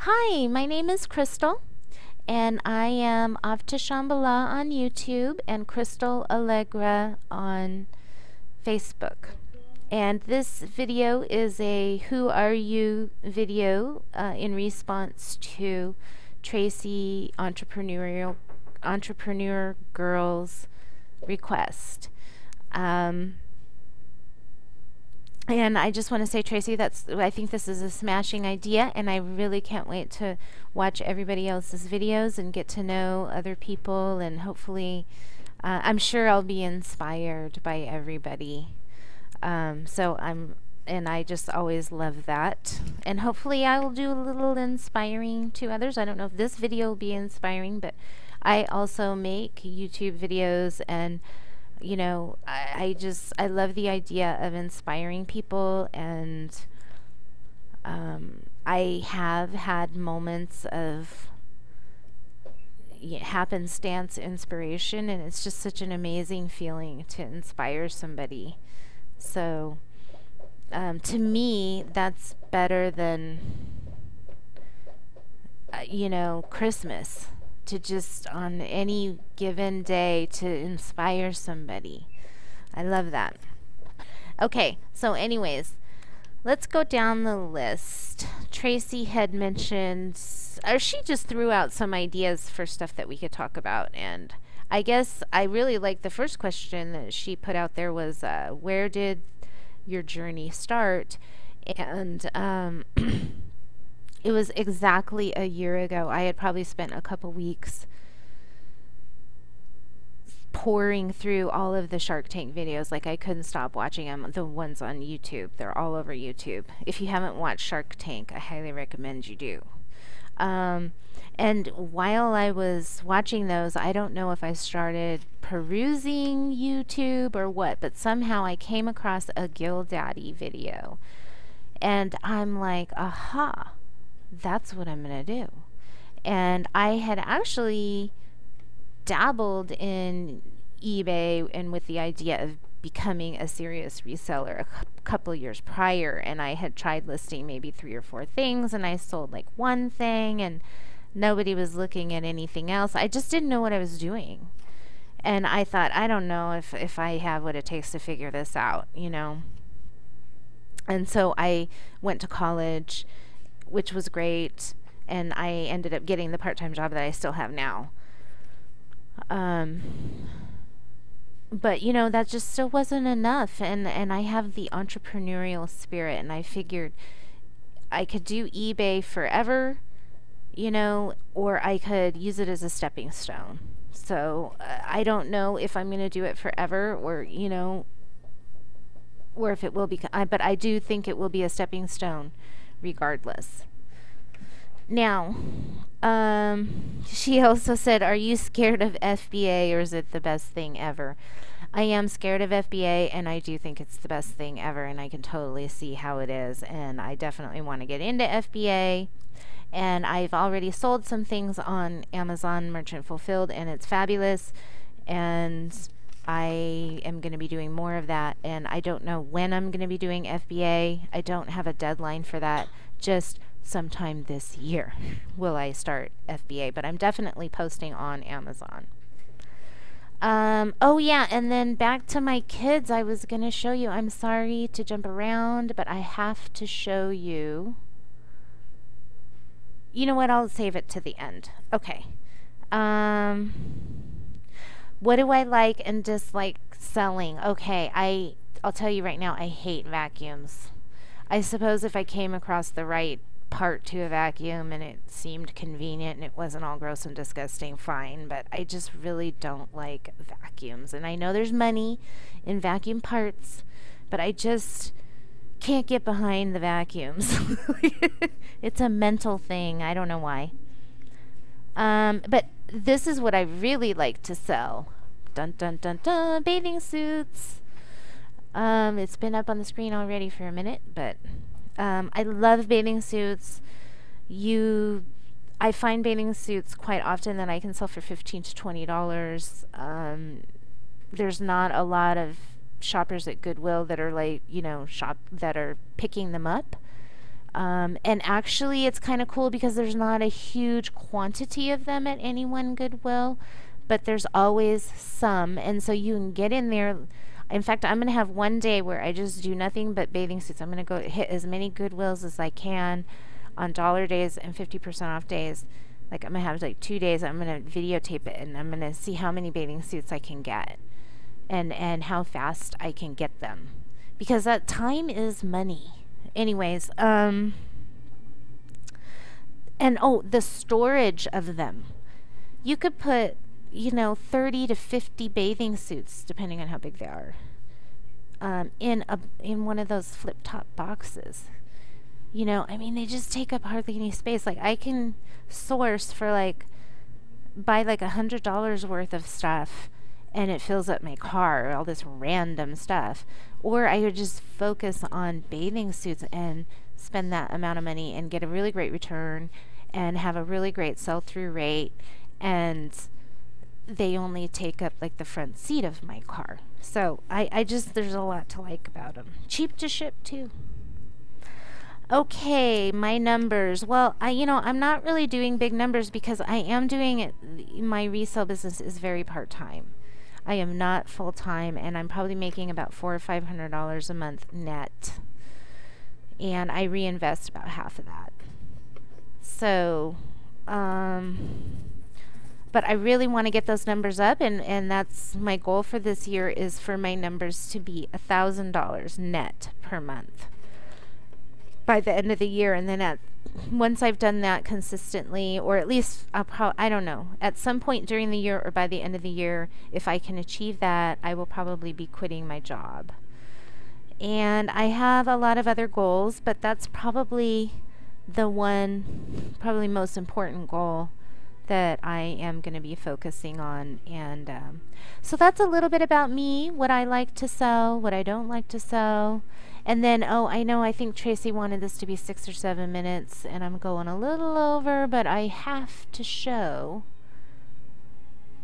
Hi, my name is Crystal, and I am Off to Shambhala on YouTube and Crystal Allegra on Facebook. And this video is a Who Are You video in response to Tracy Entrepreneur Girl's request. And I just want to say, Tracy, I think this is a smashing idea, and I really can't wait to watch everybody else's videos and get to know other people, and hopefully, I'm sure I'll be inspired by everybody. And I just always love that. And hopefully I will do a little inspiring to others. I don't know if this video will be inspiring, but I also make YouTube videos, and I love the idea of inspiring people, and I have had moments of happenstance inspiration, and it's just such an amazing feeling to inspire somebody. So to me, that's better than Christmas, to just on any given day to inspire somebody. I love that. Okay, so anyways, let's go down the list. Tracy had mentioned, or she just threw out some ideas for stuff that we could talk about, and I guess I really like the first question that she put out there was, where did your journey start? And it was exactly a year ago. I had probably spent a couple weeks pouring through all of the Shark Tank videos. Like, I couldn't stop watching them. The ones on YouTube, they're all over YouTube. If you haven't watched Shark Tank, I highly recommend you do. And while I was watching those, I don't know if I started perusing YouTube or what, but somehow I came across a GillDaddy video. And I'm like, aha, that's what I'm going to do. And I had actually dabbled in eBay and with the idea of becoming a serious reseller a couple years prior, and I had tried listing maybe 3 or 4 things, and I sold like one thing, and nobody was looking at anything else. I just didn't know what I was doing, and I thought, I don't know if I have what it takes to figure this out, and so I went to college, which was great, and I ended up getting the part-time job that I still have now. But that just still wasn't enough, and I have the entrepreneurial spirit, and I figured I could do eBay forever, or I could use it as a stepping stone. So I don't know if I'm going to do it forever, or or if it will be, but I do think it will be a stepping stone regardless. Now, she also said, are you scared of FBA, or is it the best thing ever? I am scared of FBA, and I do think it's the best thing ever, and I can totally see how it is, and I definitely want to get into FBA, and I've already sold some things on Amazon Merchant Fulfilled, and it's fabulous, and I am going to be doing more of that, and I don't know when I'm going to be doing FBA. I don't have a deadline for that, just sometime this year will I start FBA, but I'm definitely posting on Amazon. Oh yeah, and then back to my kids, I was going to show you. I'm sorry to jump around, but I have to show you. You know what? I'll save it to the end. Okay. What do I like and dislike selling? Okay, I'll tell you right now, I hate vacuums. I suppose if I came across the right part to a vacuum and it seemed convenient and it wasn't all gross and disgusting, fine, but I just really don't like vacuums. And I know there's money in vacuum parts, but I just can't get behind the vacuums. It's a mental thing. I don't know why. But this is what I really like to sell. Dun dun dun dun, bathing suits. It's been up on the screen already for a minute, but I love bathing suits. I find bathing suits quite often that I can sell for $15 to $20. There's not a lot of shoppers at Goodwill that are like, that are picking them up. And actually, it's kind of cool because there's not a huge quantity of them at any one Goodwill, but there's always some. And so you can get in there. In fact, I'm going to have one day where I just do nothing but bathing suits. I'm going to go hit as many Goodwills as I can on dollar days and 50% off days. Like, I'm going to have like 2 days. I'm going to videotape it, and I'm going to see how many bathing suits I can get and how fast I can get them. Because that time is money. Anyways, and oh, the storage of them. You could put, you know, 30 to 50 bathing suits, depending on how big they are, in one of those flip-top boxes. You know, I mean, they just take up hardly any space. Like, I can source for like, buy like $100 worth of stuff, and it fills up my car, all this random stuff. Or I could just focus on bathing suits and spend that amount of money and get a really great return and have a really great sell-through rate, and they only take up like the front seat of my car. So I just, there's a lot to like about them. Cheap to ship too. Okay, my numbers. Well, I'm not really doing big numbers because I am doing it. My resale business is very part-time. I am not full-time, and I'm probably making about $400 or $500 a month net, and I reinvest about half of that. So, but I really want to get those numbers up, and that's my goal for this year, is for my numbers to be $1,000 net per month by the end of the year. And then once I've done that consistently, or at least I don't know, at some point during the year or by the end of the year, if I can achieve that, I will probably be quitting my job. And I have a lot of other goals, but that's probably the one, probably most important goal that I am going to be focusing on. And so that's a little bit about me, what I like to sell, what I don't like to sell. And then, oh, I think Tracy wanted this to be 6 or 7 minutes, and I'm going a little over, but I have to show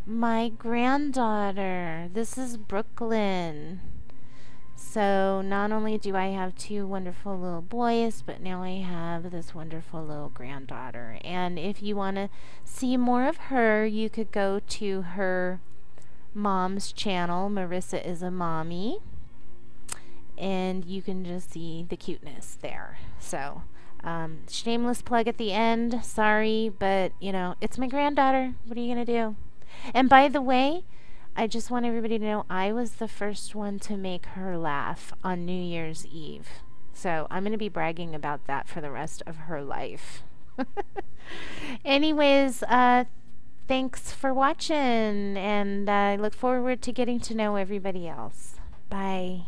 my granddaughter. This is Brooklynn. So not only do I have 2 wonderful little boys, but now I have this wonderful little granddaughter. And if you want to see more of her, you could go to her mom's channel. Marissa is a mommy. And you can just see the cuteness there. So, shameless plug at the end. Sorry, but, it's my granddaughter. What are you going to do? And by the way, I just want everybody to know I was the first one to make her laugh on New Year's Eve. So, I'm going to be bragging about that for the rest of her life. Anyways, thanks for watching, and I look forward to getting to know everybody else. Bye.